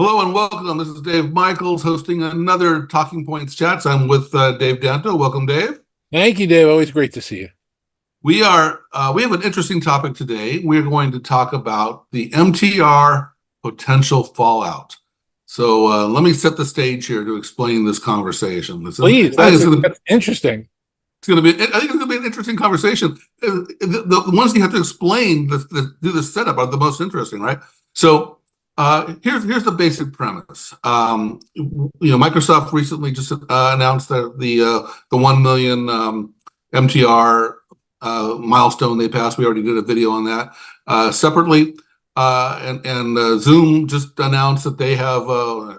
Hello and welcome. This is Dave Michels hosting another Talking Points Chats. I'm with Dave Danto. Welcome, Dave. Thank you, Dave. Always great to see you. We have an interesting topic today. We're going to talk about the MTR potential fallout. So let me set the stage here to explain this conversation. Please, that's interesting. I think it's going to be an interesting conversation. The ones you have to explain, do the setup are the most interesting, right? So here's the basic premise. Microsoft recently just announced that the 1 million MTR milestone they passed. We already did a video on that separately. And Zoom just announced that they have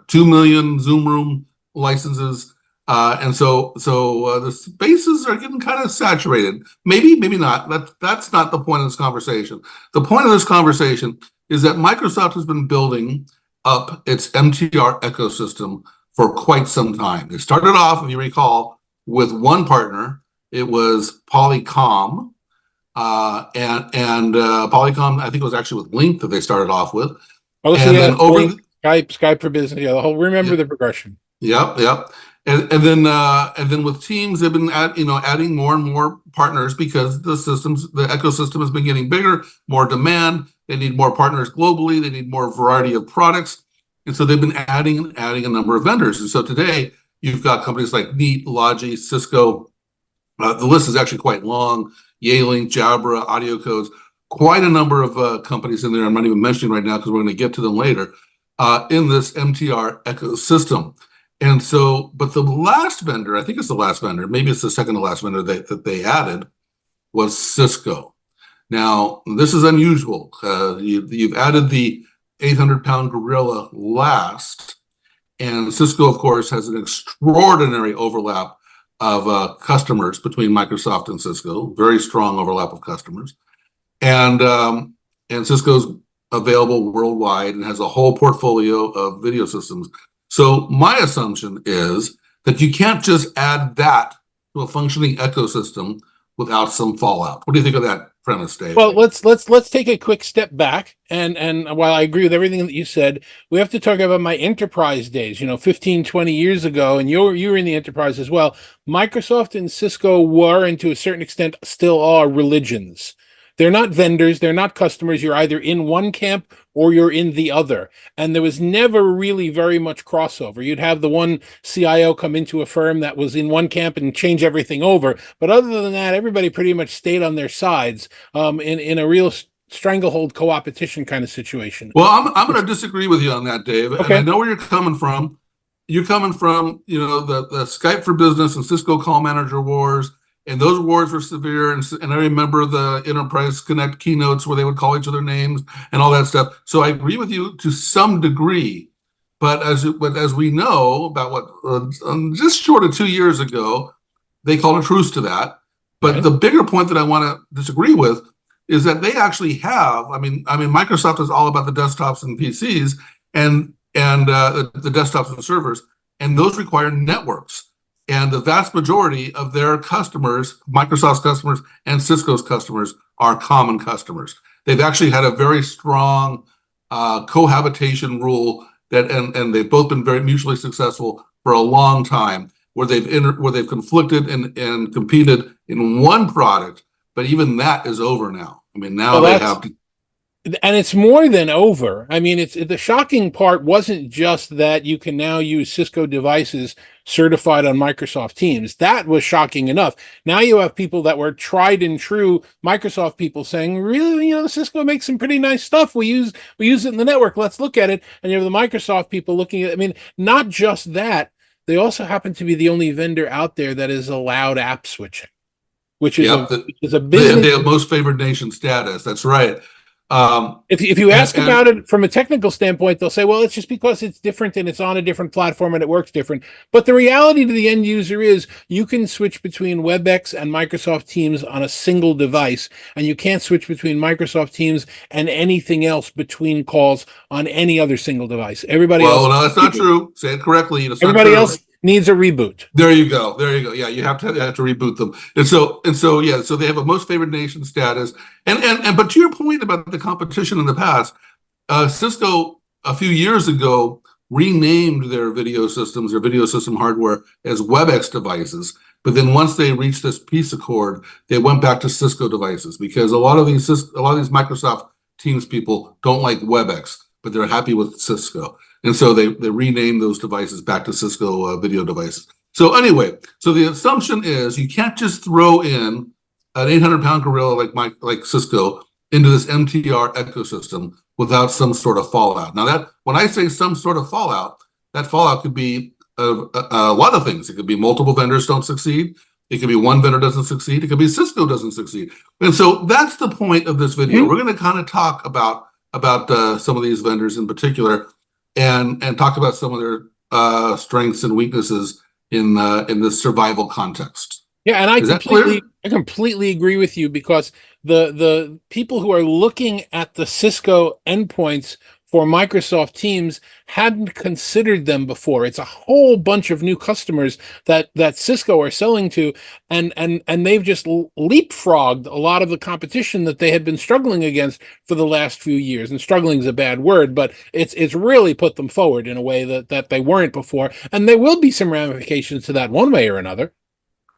2 million Zoom Room licenses. And so the spaces are getting kind of saturated. Maybe not. That's not the point of this conversation. The point of this conversation is that Microsoft has been building up its MTR ecosystem for quite some time. It started off, if you recall, with one partner. It was Polycom. And Polycom, I think it was actually with Link that they started off with. Oh, so and then over Skype for Business. Yeah, the whole. Remember the progression. Yep. And then with Teams, they've been adding more and more partners because the ecosystem has been getting bigger, more demand. They need more partners globally. They need more variety of products, and so they've been adding a number of vendors. And so today, you've got companies like Neat, Logi, Cisco. The list is actually quite long. Yealink, Jabra, AudioCodes, quite a number of companies in there. I'm not even mentioning right now because we're going to get to them later in this MTR ecosystem. And so, but the last vendor, I think it's the last vendor, maybe it's the second to last vendor that they added was Cisco. Now, this is unusual. You've added the 800-pound gorilla last, and Cisco, of course, has an extraordinary overlap of customers between Microsoft and Cisco, very strong overlap of customers. And Cisco's available worldwide and has a whole portfolio of video systems. So my assumption is that you can't just add that to a functioning ecosystem without some fallout. What do you think of that premise, Dave? Well, let's take a quick step back. And while I agree with everything that you said, we have to talk about my enterprise days, 15, 20 years ago, and you were in the enterprise as well. Microsoft and Cisco were, and to a certain extent still are, religions. They're not vendors. They're not customers. You're either in one camp or you're in the other. And there was never really very much crossover. You'd have the one CIO come into a firm that was in one camp and change everything over. But other than that, everybody pretty much stayed on their sides in a real stranglehold co-opetition kind of situation. Well, I'm going to disagree with you on that, Dave. Okay. And I know where you're coming from. You're coming from, the Skype for Business and Cisco Call Manager wars. And those wars were severe, and I remember the Enterprise Connect keynotes where they would call each other names and all that stuff. So I agree with you to some degree, but as we know, about just short of 2 years ago, they called a truce to that. But right. The bigger point that I want to disagree with is that they actually have. I mean, Microsoft is all about the desktops and PCs and the desktops and servers, and those require networks. And the vast majority of their customers, Microsoft's customers and Cisco's customers, are common customers. They've actually had a very strong cohabitation rule and they've both been very mutually successful for a long time, where they've conflicted and competed in one product, but even that is over now. I mean, now they have to. And it's more than over. I mean, the shocking part wasn't just that you can now use Cisco devices certified on Microsoft Teams. That was shocking enough. Now you have people that were tried and true Microsoft people saying, really, Cisco makes some pretty nice stuff. We use it in the network. Let's look at it. And you have the Microsoft people looking at, not just that, they also happen to be the only vendor out there that is allowed app switching, which is a business. They have most favored nation status. That's right. If you ask about it from a technical standpoint, they'll say, well, it's just because it's different and it's on a different platform and it works different. But the reality to the end user is you can switch between WebEx and Microsoft Teams on a single device, and you can't switch between Microsoft Teams and anything else between calls on any other single device. Everybody else. Well, no, that's not true. Say it correctly. Everybody else needs a reboot. There you go. Yeah, you have to reboot them. And so they have a most favored nation status. And but to your point about the competition in the past, Cisco a few years ago renamed their video systems, their video system hardware as WebEx devices. But then once they reached this peace accord, they went back to Cisco devices because a lot of these Microsoft Teams people don't like WebEx, but they're happy with Cisco. And so they renamed those devices back to Cisco video devices. So anyway, so the assumption is you can't just throw in an 800-pound gorilla like Cisco into this MTR ecosystem without some sort of fallout. Now that when I say some sort of fallout, that fallout could be a lot of things. It could be multiple vendors don't succeed. It could be one vendor doesn't succeed. It could be Cisco doesn't succeed. And so that's the point of this video. We're going to kind of talk about some of these vendors in particular, and talk about some of their strengths and weaknesses in this survival context. Yeah, and I completely agree with you, because the people who are looking at the Cisco endpoints for Microsoft Teams hadn't considered them before. It's a whole bunch of new customers that Cisco are selling to, and they've just leapfrogged a lot of the competition that they had been struggling against for the last few years. And struggling is a bad word, but it's really put them forward in a way that they weren't before. And there will be some ramifications to that one way or another.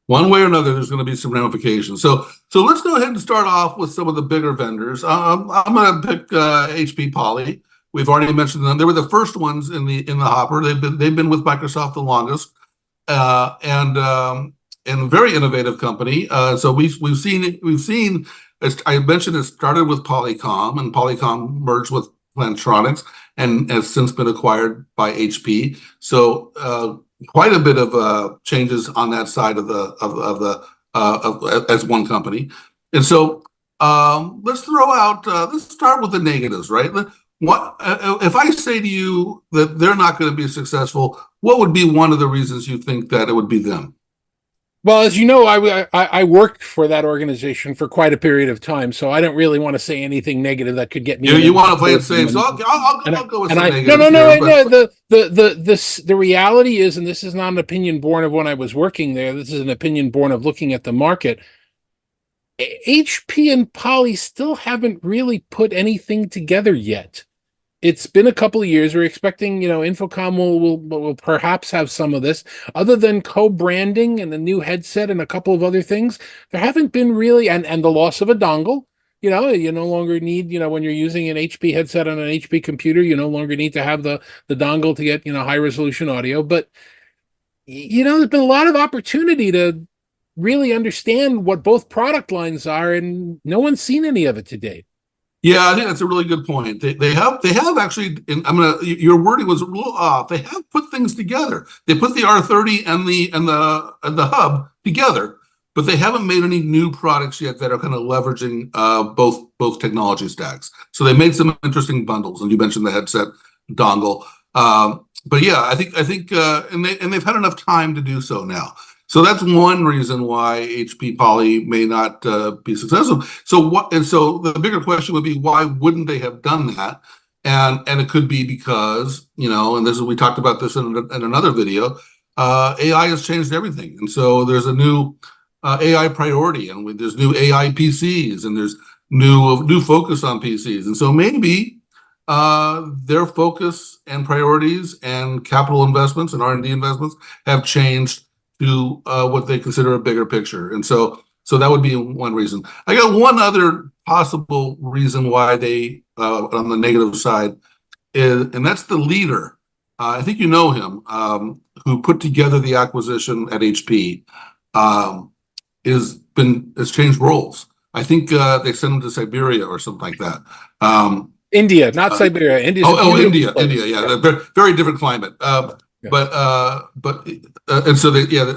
One way or another, there's going to be some ramifications. So let's go ahead and start off with some of the bigger vendors. I'm going to pick HP Poly. We've already mentioned them. They were the first ones in the hopper. They've been with Microsoft the longest, and very innovative company. So we've seen. As I mentioned, it started with Polycom, and Polycom merged with Plantronics, and has since been acquired by HP. So quite a bit of changes on that side of as one company. And so let's start with the negatives, right? What if I say to you that they're not going to be successful? What would be one of the reasons you think that it would be them? Well, as you know, I worked for that organization for quite a period of time, so I don't really want to say anything negative that could get me. You want to play it safe, so I'll go with some negatives. No. The reality is, and this is not an opinion born of when I was working there. This is an opinion born of looking at the market. HP and Poly still haven't really put anything together yet. It's been a couple of years. We're expecting, Infocom will perhaps have some of this. Other than co-branding and the new headset and a couple of other things, there haven't been really, and the loss of a dongle. You no longer need, when you're using an HP headset on an HP computer, you no longer need to have the dongle to get, high resolution audio. But, there's been a lot of opportunity to really understand what both product lines are, and no one's seen any of it to date. Yeah, I think that's a really good point. They have actually, and your wording was a little off. They have put things together. They put the R30 and the hub together, but they haven't made any new products yet that are kind of leveraging both technology stacks. So they made some interesting bundles, and you mentioned the headset dongle. But yeah, I think and they've had enough time to do so now. So that's one reason why HP Poly may not be successful. So the bigger question would be, why wouldn't they have done that? And it could be because, and we talked about this in another video, AI has changed everything. And so there's a new AI priority, and there's new AI PCs, and there's new focus on PCs. And so maybe their focus and priorities and capital investments and R&D investments have changed to what they consider a bigger picture. And so that would be one reason. I got one other possible reason why they, on the negative side, and that's the leader. I think you know him, who put together the acquisition at HP, has changed roles. I think they sent him to Siberia or something like that. India, not Siberia. India. India. Yeah, very, very different climate. Yeah. But and so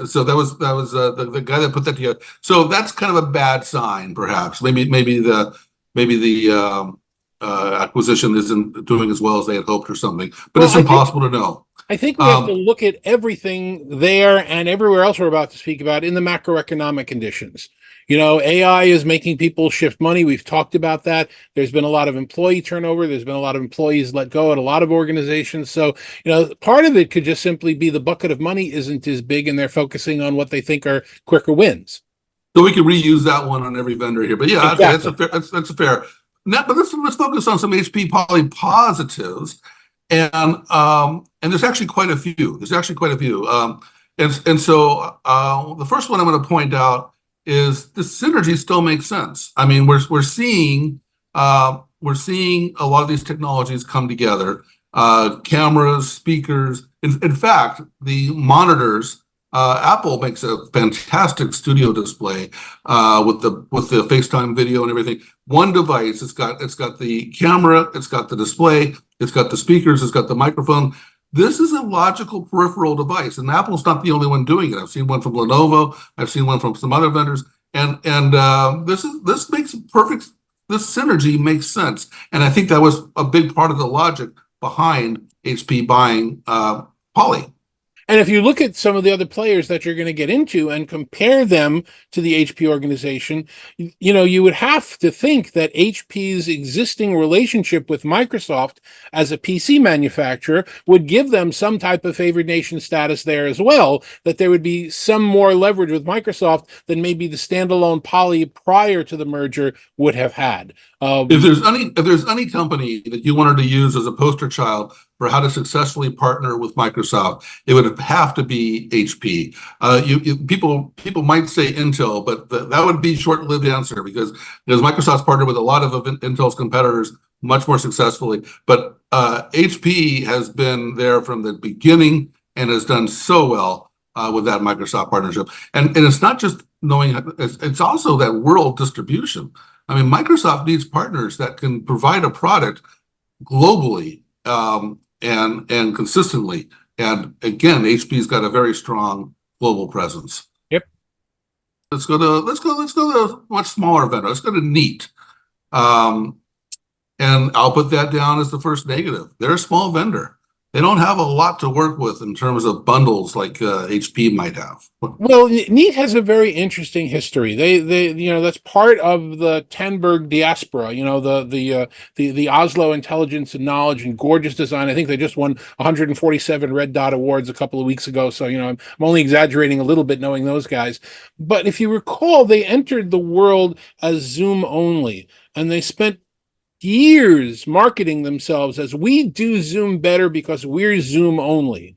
so that was the guy that put that together. So that's kind of a bad sign, perhaps. Maybe the acquisition isn't doing as well as they had hoped or something. But it's impossible to know. I think we have to look at everything there and everywhere else we're about to speak about in the macroeconomic conditions. AI is making people shift money. We've talked about that. There's been a lot of employee turnover. There's been a lot of employees let go at a lot of organizations. So, part of it could just simply be the bucket of money isn't as big, and they're focusing on what they think are quicker wins. So we could reuse that one on every vendor here. But yeah, exactly. That's a fair. Now, but let's focus on some HP Poly positives. And and there's actually quite a few. And so the first one I'm going to point out is the synergy still makes sense. I mean, we're seeing a lot of these technologies come together. Cameras, speakers. In fact, the monitors. Apple makes a fantastic studio display with the FaceTime video and everything. One device. It's got the camera. It's got the display. It's got the speakers. It's got the microphone. This is a logical peripheral device, and Apple's not the only one doing it. I've seen one from Lenovo. I've seen one from some other vendors, and this makes perfect. This synergy makes sense, and I think that was a big part of the logic behind HP buying Poly. And if you look at some of the other players that you're going to get into and compare them to the HP organization, you would have to think that HP's existing relationship with Microsoft as a PC manufacturer would give them some type of favored nation status there as well, that there would be some more leverage with Microsoft than maybe the standalone Poly prior to the merger would have had. If there's any company that you wanted to use as a poster child for how to successfully partner with Microsoft, it would have to be HP. People might say Intel, but that would be short-lived answer because Microsoft's partnered with a lot of Intel's competitors much more successfully. But HP has been there from the beginning and has done so well with that Microsoft partnership. And it's not just knowing; it's also that world distribution. I mean, Microsoft needs partners that can provide a product globally and consistently. And again, HP's got a very strong global presence. Yep. Let's go to a much smaller vendor. Let's go to Neat. And I'll put that down as the first negative. They're a small vendor. They don't have a lot to work with in terms of bundles like HP might have. Well, Neat has a very interesting history. They that's part of the Tenberg diaspora. The Oslo Intelligence and Knowledge and gorgeous design. I think they just won 147 Red Dot Awards a couple of weeks ago. So I'm only exaggerating a little bit knowing those guys. But if you recall, they entered the world as Zoom only, and they spent years marketing themselves as we do Zoom better because we're Zoom only.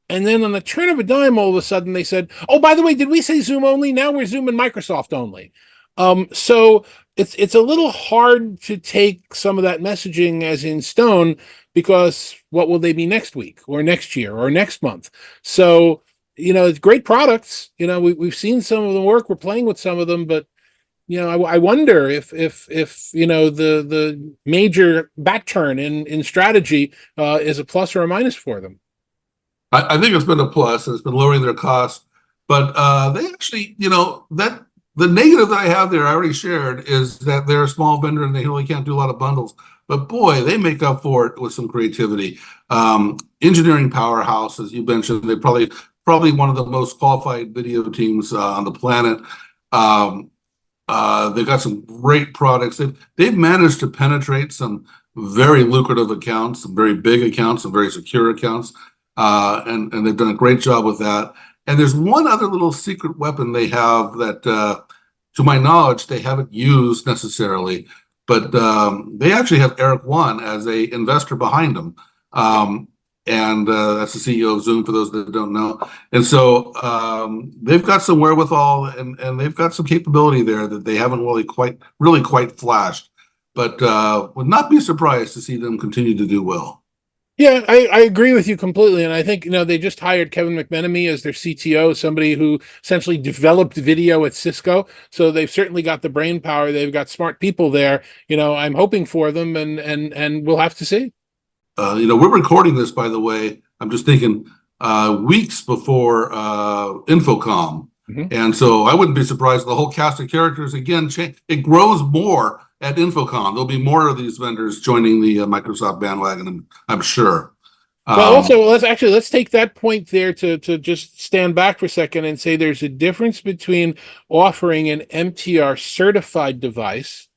And then on the turn of a dime, all of a sudden they said, oh, by the way, did we say Zoom only? Now we're Zoom and Microsoft only. So it's a little hard to take some of that messaging as in stone because what will they be next week or next year or next month? So, it's great products. We've seen some of them work. We're playing with some of them, but I wonder if the major bat turn in strategy is a plus or a minus for them. I think it's been a plus. It's been lowering their costs, but they actually, that the negative that I have there, I already shared, is that they're a small vendor and they really can't do a lot of bundles. But boy, they make up for it with some creativity. Engineering powerhouse, as you mentioned, they're probably one of the most qualified video teams on the planet. They've got some great products. They've managed to penetrate some very lucrative accounts, some very big accounts, some very secure accounts, and they've done a great job with that. And there's one other little secret weapon they have that, to my knowledge, they haven't used necessarily, but they actually have Eric Yuan as a investor behind them. And that's the CEO of Zoom, for those that don't know. And so they've got some wherewithal and they've got some capability there that they haven't really quite flashed. But would not be surprised to see them continue to do well. Yeah, I agree with you completely. And I think, they just hired Kevin McMenemy as their CTO, somebody who essentially developed video at Cisco. So they've certainly got the brain power. They've got smart people there. I'm hoping for them and we'll have to see. We're recording this, by the way, I'm just thinking weeks before Infocom. Mm-hmm. And so I wouldn't be surprised if the whole cast of characters, again, it grows more at Infocom. There'll be more of these vendors joining the Microsoft bandwagon, I'm sure. Well, also, let's take that point there to just stand back for a second and say there's a difference between offering an MTR certified device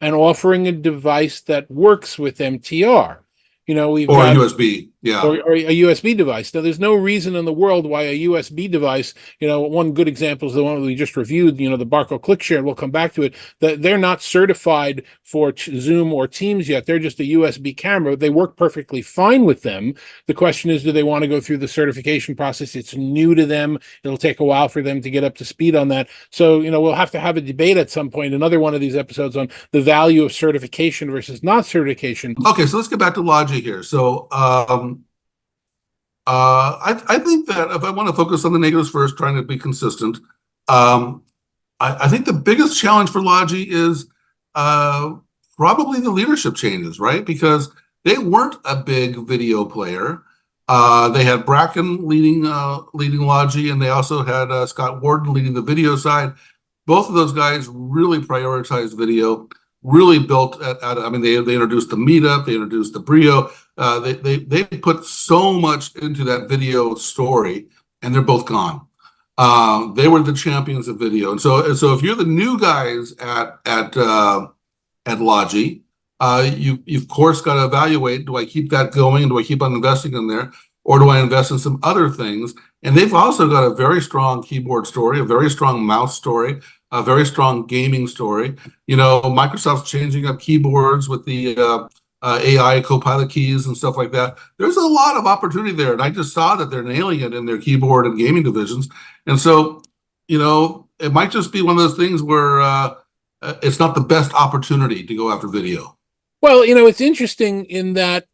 and offering a device that works with MTR. We've got USB. Yeah. or a USB device. Now, there's no reason in the world why a USB device, one good example is the one we just reviewed, the Barco ClickShare, and we'll come back to it, that they're not certified for Zoom or Teams yet. They're just a USB camera. They work perfectly fine with them. The question is, do they want to go through the certification process? It's new to them. It'll take a while for them to get up to speed on that. So, we'll have to have a debate at some point, another one of these episodes, on the value of certification versus not certification. Okay, so let's get back to Logi here. So, I think that if I want to focus on the negatives first, trying to be consistent, I think the biggest challenge for Logi is probably the leadership changes, right? Because they weren't a big video player. They had Bracken leading Logi, and they also had Scott Warden leading the video side. Both of those guys really prioritized video, really built I mean, they introduced the Meetup, they introduced the Brio. They put so much into that video story, and they're both gone. They were the champions of video, and so if you're the new guys at Logi, you of course got to evaluate: do I keep that going? Do I keep on investing in there, or do I invest in some other things? And they've also got a very strong keyboard story, a very strong mouse story, a very strong gaming story. Microsoft's changing up keyboards with the AI Copilot keys and stuff like that. There's a lot of opportunity there, and I just saw that they're nailing it in their keyboard and gaming divisions. And so, it might just be one of those things where it's not the best opportunity to go after video. Well, it's interesting in that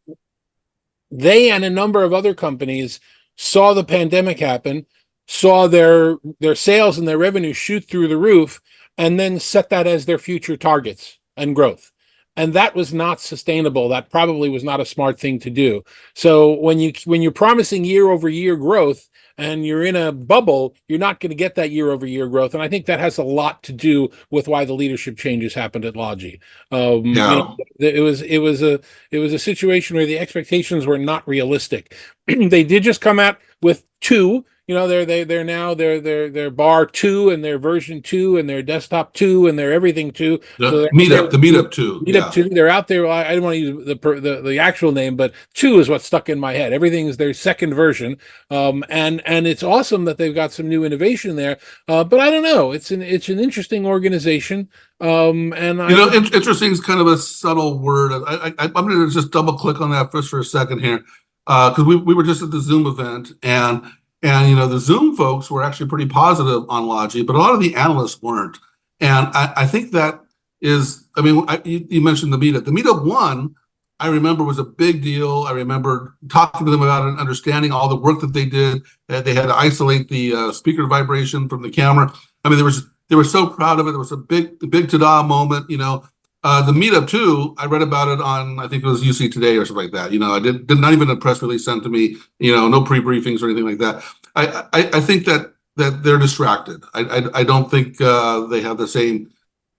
they and a number of other companies saw the pandemic happen, saw their sales and their revenue shoot through the roof, and then set that as their future targets and growth. And that was not sustainable. That probably was not a smart thing to do. So when you're promising year over year growth and you're in a bubble, you're not going to get that year over year growth. And I think that has a lot to do with why the leadership changes happened at Logi. It was a situation where the expectations were not realistic. They did just come out with two. They're now their bar 2 and their version 2 and their desktop 2 and their everything 2. The Meetup 2. Meetup 2. They're out there. I don't want to use the actual name, but 2 is what's stuck in my head. Everything is their second version, and it's awesome that they've got some new innovation there. But I don't know. It's an interesting organization. Interesting is kind of a subtle word. I'm going to just double click on that for a second here, because we were just at the Zoom event, and the Zoom folks were actually pretty positive on Logi, but a lot of the analysts weren't. And I think that is, you mentioned the Meetup. The Meetup 1, I remember, was a big deal. I remember talking to them about it and understanding all the work that they did. They had to isolate the speaker vibration from the camera. They were so proud of it. It was a big ta-da moment, The Meetup 2, I read about it on, I think it was UC Today or something like that. I did not even a press release sent to me, no pre-briefings or anything like that. I think that they're distracted. I don't think they have the same.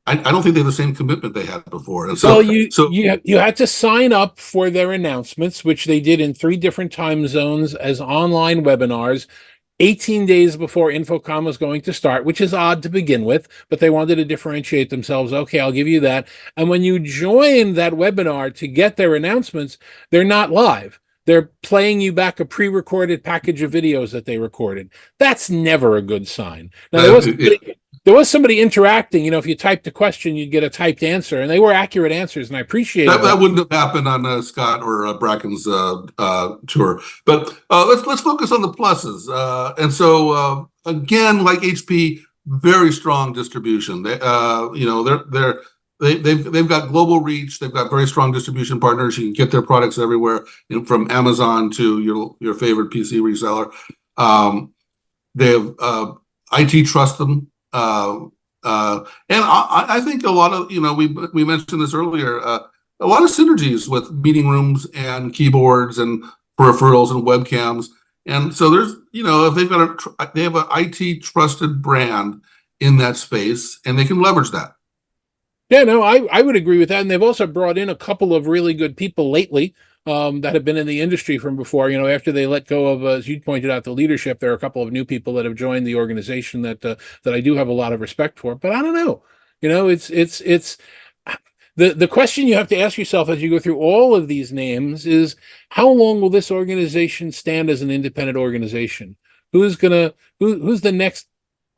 I don't think they have the same commitment they had before. And so, you had to sign up for their announcements, which they did in 3 different time zones as online webinars, 18 days before InfoComm was going to start, which is odd to begin with, but they wanted to differentiate themselves. Okay, I'll give you that. And when you join that webinar to get their announcements, they're not live. They're playing you back a pre-recorded package of videos that they recorded. That's never a good sign. Now, there was somebody interacting. If you typed a question, you'd get a typed answer, and they were accurate answers, and I appreciate that. That wouldn't have happened on Scott or Bracken's tour. But let's focus on the pluses. And so again, like HP, very strong distribution. They've got global reach. They've got very strong distribution partners. You can get their products everywhere, from Amazon to your favorite PC reseller. They have IT trust them. And I think a lot of, we mentioned this earlier, a lot of synergies with meeting rooms and keyboards and peripherals and webcams. And so there's, if they have an IT trusted brand in that space, and they can leverage that. Yeah, no, I would agree with that. And they've also brought in a couple of really good people lately that have been in the industry from before. After they let go of, as you pointed out, the leadership, there are a couple of new people that have joined the organization that I do have a lot of respect for. But I don't know. It's The question you have to ask yourself as you go through all of these names is, how long will this organization stand as an independent organization? Who's the next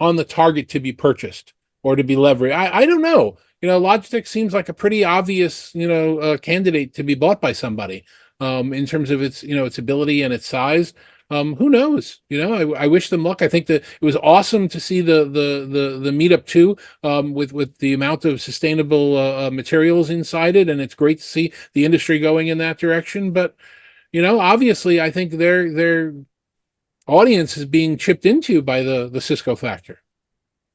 on the target to be purchased or to be leveraged? I don't know. Logitech seems like a pretty obvious, candidate to be bought by somebody, in terms of its ability and its size. Who knows? I wish them luck. I think that it was awesome to see the meetup too, with the amount of sustainable materials inside it, and it's great to see the industry going in that direction. But obviously, I think their audience is being chipped into by the Cisco factor.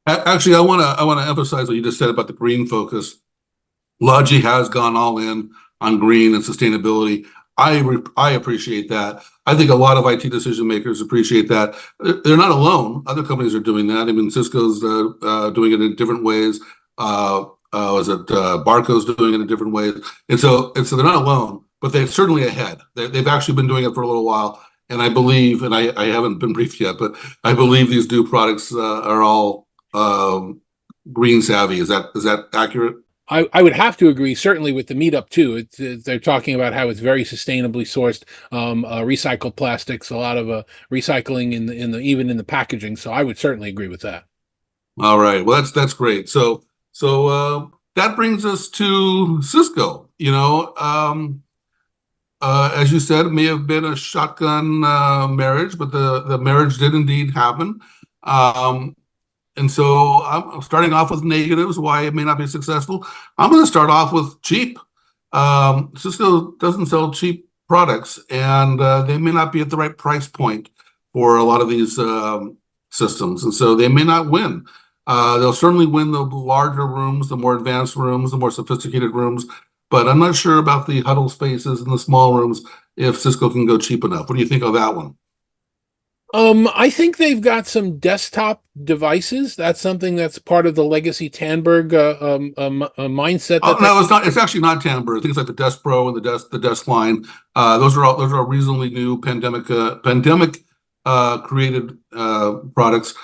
Actually, I want to emphasize what you just said about the green focus. Logi has gone all in on green and sustainability. I appreciate that. I think a lot of IT decision makers appreciate that. They're not alone. Other companies are doing that. I mean, Cisco's doing it in different ways. Barco's doing it in different ways, and so they're not alone, but they're certainly ahead. They've actually been doing it for a little while, and I believe, and I haven't been briefed yet, but I believe these new products are all green savvy. Is that accurate? I would have to agree, certainly with the meetup too. They're talking about how it's very sustainably sourced, recycled plastics, a lot of recycling even in the packaging. So I would certainly agree with that. All right. Well, that's great. So that brings us to Cisco. As you said, it may have been a shotgun marriage, but the marriage did indeed happen. And so I'm starting off with negatives, why it may not be successful. I'm going to start off with cheap. Cisco doesn't sell cheap products, and they may not be at the right price point for a lot of these systems. And so they may not win. They'll certainly win the larger rooms, the more advanced rooms, the more sophisticated rooms. But I'm not sure about the huddle spaces and the small rooms if Cisco can go cheap enough. What do you think of that one? I think they've got some desktop devices. That's something that's part of the legacy Tandberg mindset. No, it's not. It's actually not Tandberg. Things like the Desk Pro and the Desk Line. Those are reasonably new pandemic created products.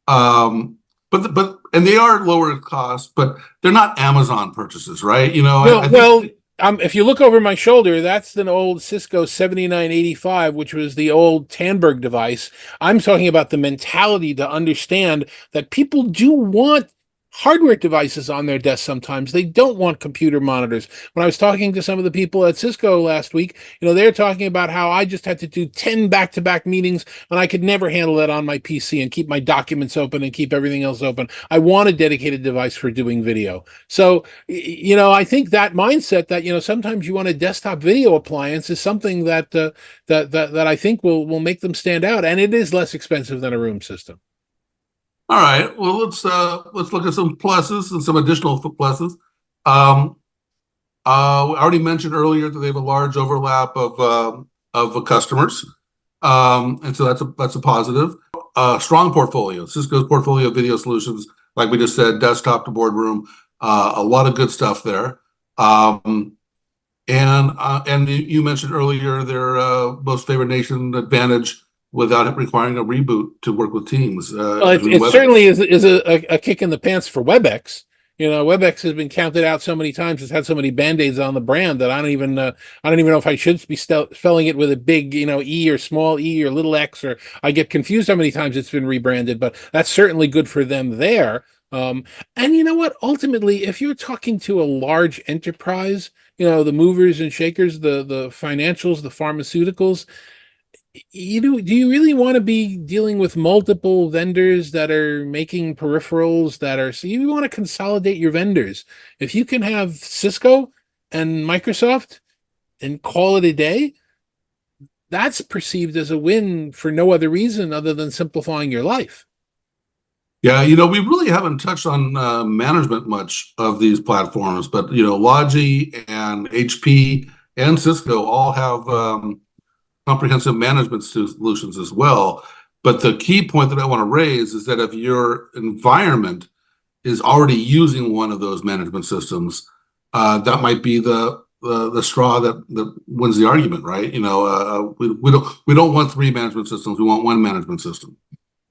But they are lower cost, but they're not Amazon purchases, right? No, if you look over my shoulder, that's an old Cisco 7985, which was the old Tandberg device. I'm talking about the mentality to understand that people do want hardware devices on their desk sometimes. They don't want computer monitors. When I was talking to some of the people at Cisco last week, they're talking about how I just had to do 10 back-to-back meetings and I could never handle that on my PC and keep my documents open and keep everything else open. I want a dedicated device for doing video. So, I think that mindset that, sometimes you want a desktop video appliance is something that I think will make them stand out. And it is less expensive than a room system. All right. Well, let's look at some pluses and some additional pluses. We already mentioned earlier that they have a large overlap of customers, and so that's a positive. Strong portfolio. Cisco's portfolio of video solutions, like we just said, desktop to boardroom, a lot of good stuff there. And you mentioned earlier their most favored nation advantage, without it requiring a reboot to work with Teams. Well, it certainly is a kick in the pants for WebEx. WebEx has been counted out so many times. It's had so many Band-Aids on the brand that I don't even know if I should be spelling it with a big, E or small e or little x, or I get confused how many times it's been rebranded, but that's certainly good for them there. And you know what? Ultimately, if you're talking to a large enterprise, the movers and shakers, the financials, the pharmaceuticals, do you really want to be dealing with multiple vendors that are making peripherals so you want to consolidate your vendors? If you can have Cisco and Microsoft and call it a day, that's perceived as a win for no other reason other than simplifying your life. Yeah, we really haven't touched on management much of these platforms, but Logi and HP and Cisco all have comprehensive management solutions as well. But the key point that I want to raise is that if your environment is already using one of those management systems, that might be the straw that wins the argument, right? We don't want three management systems. We want one management system.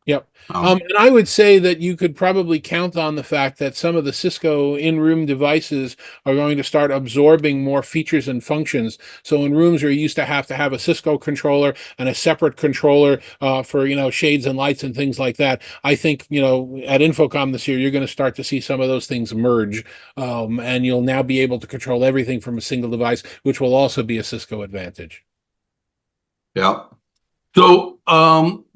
Yep. Um, And I would say that you could probably count on the fact that some of the Cisco in-room devices are going to start absorbing more features and functions. So in rooms where you used to have a Cisco controller and a separate controller for, shades and lights and things like that, I think, at Infocom this year, you're going to start to see some of those things merge. And you'll now be able to control everything from a single device, which will also be a Cisco advantage. yeah. So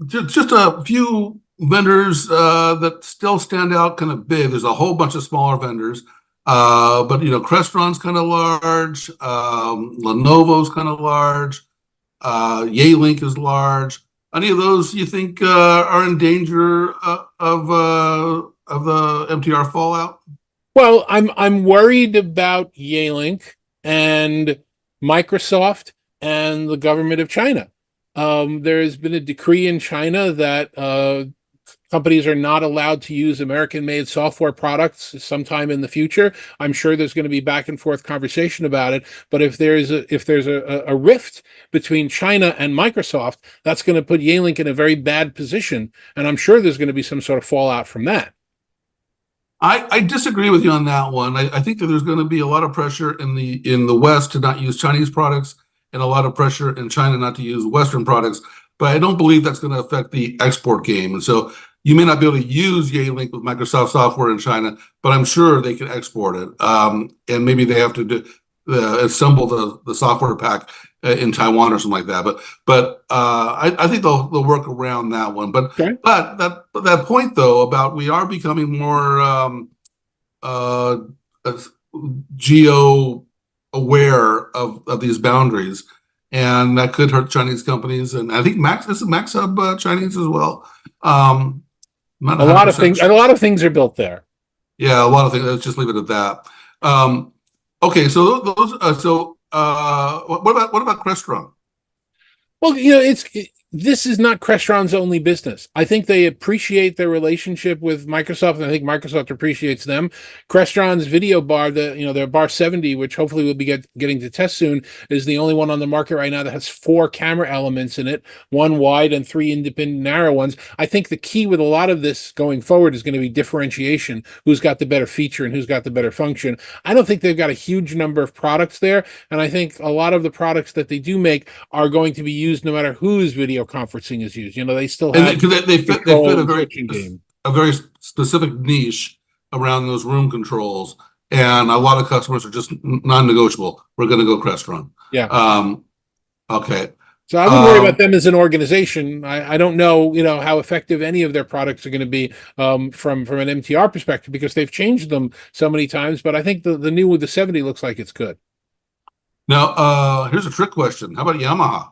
just a few vendors that still stand out kind of big. There's a whole bunch of smaller vendors, but Crestron's kind of large, Lenovo's kind of large, Yealink is large. Any of those you think are in danger of the MTR fallout? Well, I'm worried about Yealink and Microsoft and the government of China. There has been a decree in China that companies are not allowed to use American-made software products sometime in the future. I'm sure there's going to be back and forth conversation about it. But if there's a rift between China and Microsoft, that's going to put Yealink in a very bad position, and I'm sure there's going to be some sort of fallout from that. I disagree with you on that one. I think that there's going to be a lot of pressure in the West to not use Chinese products and a lot of pressure in China not to use Western products. But I don't believe that's going to affect the export game. And so you may not be able to use Yealink with Microsoft software in China, but I'm sure they can export it. And maybe they have to assemble the software pack in Taiwan or something like that. But I think they'll work around that one. But Okay. but that point though about we are becoming more geo aware of these boundaries, and that could hurt Chinese companies. And I think Max Hub Chinese as well. Not A lot of 100% things, sure. and a lot of things are built there. Yeah, a lot of things. Let's just leave it at that. Okay, so those. What about Crestron? Well, this is not Crestron's only business. I think they appreciate their relationship with Microsoft, and I think Microsoft appreciates them. Crestron's video bar, their bar 70, which hopefully we'll be getting to test soon, is the only one on the market right now that has 4 camera elements in it, 1 wide and 3 independent narrow ones. I think the key with a lot of this going forward is going to be differentiation. Who's got the better feature and who's got the better function? I don't think they've got a huge number of products there, and I think a lot of the products that they do make are going to be used no matter whose video conferencing is used. They still have Because they fit game. a very specific niche around those room controls, and a lot of customers are just non-negotiable. We're going to go Crestron. Yeah. Okay. So I wouldn't worry about them as an organization. I don't know, how effective any of their products are going to be from an MTR perspective, because they've changed them so many times. But I think the new with the 70 looks like it's good. Now, here's a trick question. How about Yamaha?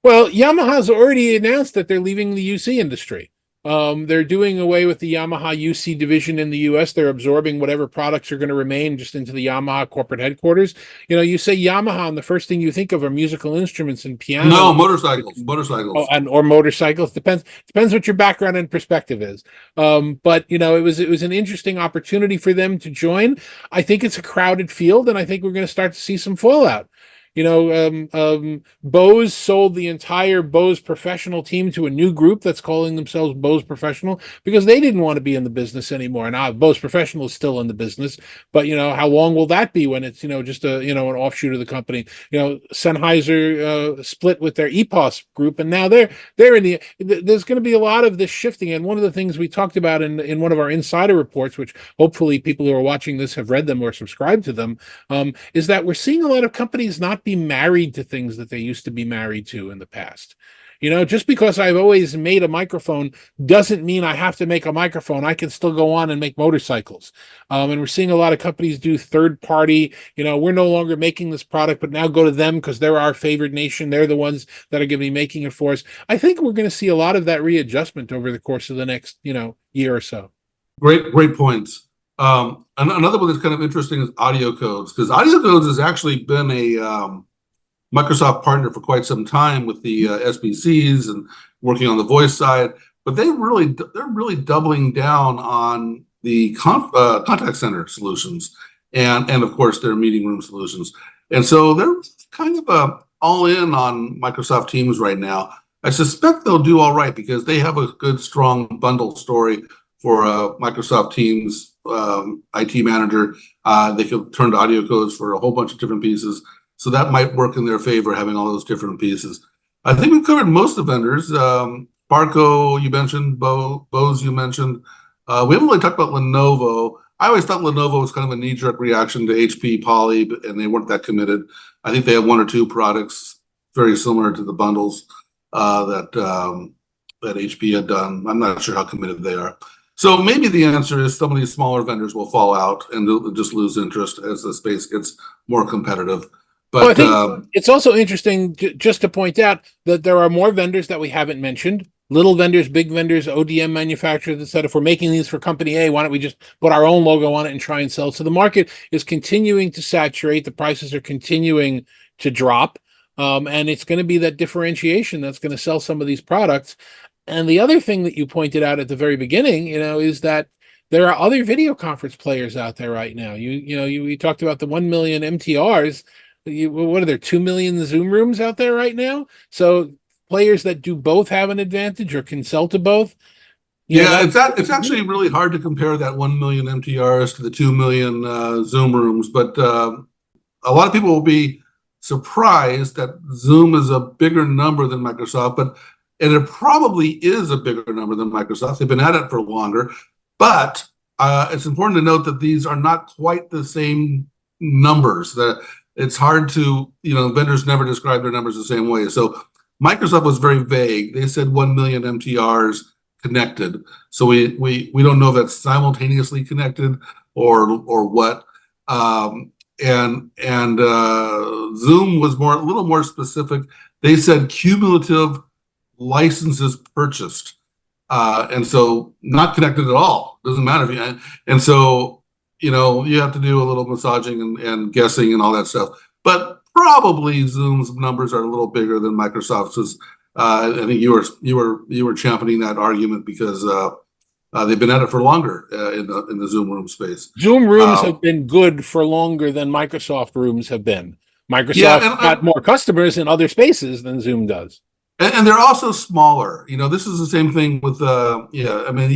Well, Yamaha's already announced that they're leaving the UC industry. They're doing away with the Yamaha UC division in the US. They're absorbing whatever products are going to remain just into the Yamaha corporate headquarters. You say Yamaha, and the first thing you think of are musical instruments and piano. No, motorcycles. Or motorcycles. Depends what your background and perspective is. But it was an interesting opportunity for them to join. I think it's a crowded field, and I think we're going to start to see some fallout. Bose sold the entire Bose Professional team to a new group that's calling themselves Bose Professional because they didn't want to be in the business anymore. Now Bose Professional is still in the business, but how long will that be when it's just an offshoot of the company? Sennheiser split with their EPOS group, and now they're in there's going to be a lot of this shifting. And one of the things we talked about in one of our insider reports, which hopefully people who are watching this have read them or subscribed to them, is that we're seeing a lot of companies not be married to things that they used to be married to in the past. Just because I've always made a microphone doesn't mean I have to make a microphone. I can still go on and make motorcycles. And we're seeing a lot of companies do third party, we're no longer making this product, but now go to them because they're our favorite nation. They're the ones that are going to be making it for us. I think we're going to see a lot of that readjustment over the course of the next, year or so. Great points. Another one that's kind of interesting is Audio Codes, because Audio Codes has actually been a Microsoft partner for quite some time with the SBCs and working on the voice side, but they're really doubling down on the contact center solutions and of course their meeting room solutions, and so they're kind of all in on Microsoft Teams right now. I suspect they'll do all right because they have a good, strong bundle story for Microsoft Teams IT manager. They can turn to audio codes for a whole bunch of different pieces. So that might work in their favor, having all those different pieces. I think we've covered most of the vendors. Barco, you mentioned, Bose, you mentioned. We haven't really talked about Lenovo. I always thought Lenovo was kind of a knee-jerk reaction to HP Poly, and they weren't that committed. I think they have one or two products very similar to the bundles that HP had done. I'm not sure how committed they are. So maybe the answer is some of these smaller vendors will fall out and they'll just lose interest as the space gets more competitive. But I think it's also interesting just to point out that there are more vendors that we haven't mentioned. Little vendors, big vendors, ODM manufacturers, etc. If we're making these for company A, why don't we just put our own logo on it and try and sell? So the market is continuing to saturate. The prices are continuing to drop. And it's going to be that differentiation that's going to sell some of these products. And the other thing that you pointed out at the very beginning, is that there are other video conference players out there right now. We talked about the 1 million MTRs. What are there, 2 million Zoom rooms out there right now? So players that do both have an advantage or can sell to both. It's actually really hard to compare that 1 million MTRs to the 2 million Zoom rooms, but a lot of people will be surprised that Zoom is a bigger number than Microsoft, and it probably is a bigger number than Microsoft. They've been at it for longer, but it's important to note that these are not quite the same numbers. That it's hard to, vendors never describe their numbers the same way. So Microsoft was very vague. They said 1 million MTRs connected. So we don't know if that's simultaneously connected or what. And Zoom was a little more specific. They said cumulative licenses purchased, and so not connected at all. Doesn't matter if you. And so you have to do a little massaging and guessing and all that stuff. But probably Zoom's numbers are a little bigger than Microsoft's. I think you were championing that argument because they've been at it for longer in the Zoom room space. Zoom rooms have been good for longer than Microsoft rooms have been. Microsoft got more customers in other spaces than Zoom does. And they're also smaller. This is the same thing with I mean,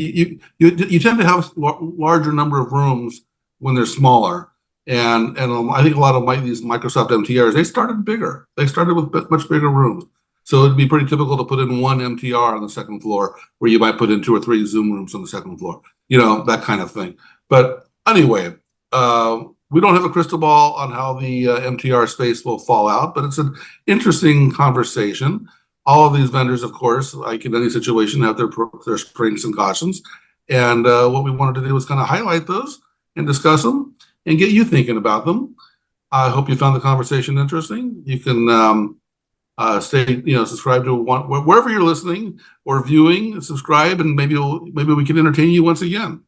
you tend to have larger number of rooms when they're smaller. And I think a lot of these Microsoft MTRs, they started bigger. They started with much bigger rooms. So it'd be pretty typical to put in one MTR on the second floor, where you might put in 2 or 3 Zoom rooms on the second floor, that kind of thing. But anyway, we don't have a crystal ball on how the MTR space will fall out, but it's an interesting conversation. All of these vendors, of course, like in any situation, have their strengths and cautions. And what we wanted to do was kind of highlight those and discuss them and get you thinking about them. I hope you found the conversation interesting. You can subscribe to wherever you're listening or viewing, subscribe, and maybe we can entertain you once again.